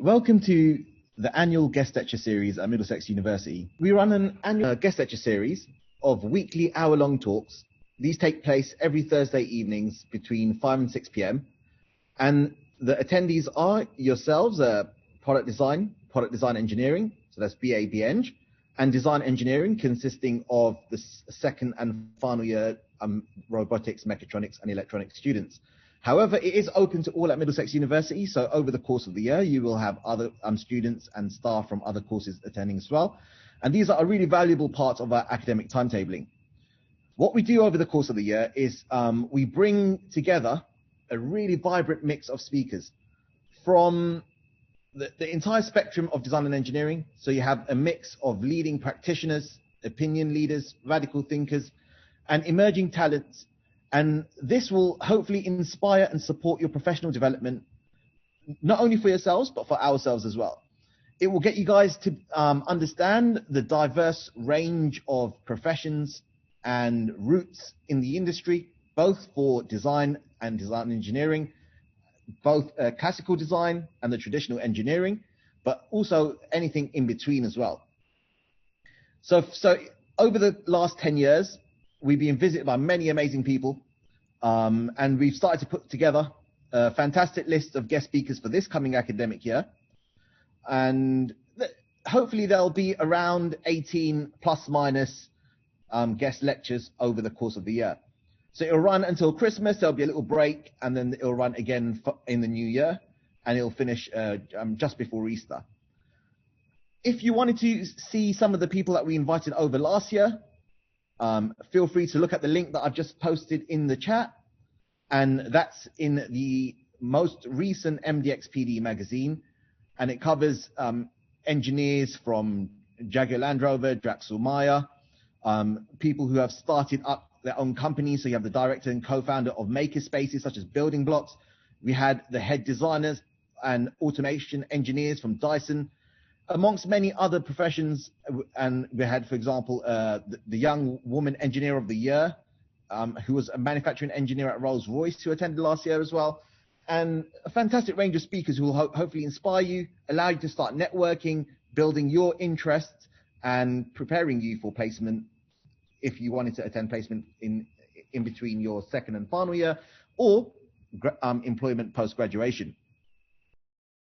Welcome to the annual guest lecture series at Middlesex University. We run an annual guest lecture series of weekly hour-long talks. These take place every Thursday evenings between 5 and 6 p.m. And the attendees are yourselves, product design engineering, so that's BA/BEng, and design engineering consisting of the second and final year robotics, mechatronics, and electronics students. However, it is open to all at Middlesex University, so over the course of the year, you will have other students and staff from other courses attending as well. And these are a really valuable part of our academic timetabling. What we do over the course of the year is we bring together a really vibrant mix of speakers from the entire spectrum of design and engineering. So you have a mix of leading practitioners, opinion leaders, radical thinkers, and emerging talents. And this will hopefully inspire and support your professional development, not only for yourselves, but for ourselves as well. It will get you guys to understand the diverse range of professions and routes in the industry, both for design and design engineering, both classical design and the traditional engineering, but also anything in between as well. So over the last 10 years, we've been visited by many amazing people, and we've started to put together a fantastic list of guest speakers for this coming academic year. And hopefully there'll be around 18 plus minus guest lectures over the course of the year. So it'll run until Christmas, there'll be a little break, and then it'll run again in the new year, and it'll finish just before Easter. If you wanted to see some of the people that we invited over last year, feel free to look at the link that I've just posted in the chat, and that's in the most recent MDX PD magazine, and it covers engineers from Jaguar Land Rover, Draxel Meyer, people who have started up their own companies. So you have the director and co-founder of maker spaces such as Building Blocks. We had the head designers and automation engineers from Dyson, amongst many other professions. And we had, for example, the young woman engineer of the year, who was a manufacturing engineer at Rolls-Royce, who attended last year as well. And a fantastic range of speakers who will hopefully inspire you, allow you to start networking, building your interests, and preparing you for placement if you wanted to attend placement in between your second and final year, or employment post-graduation.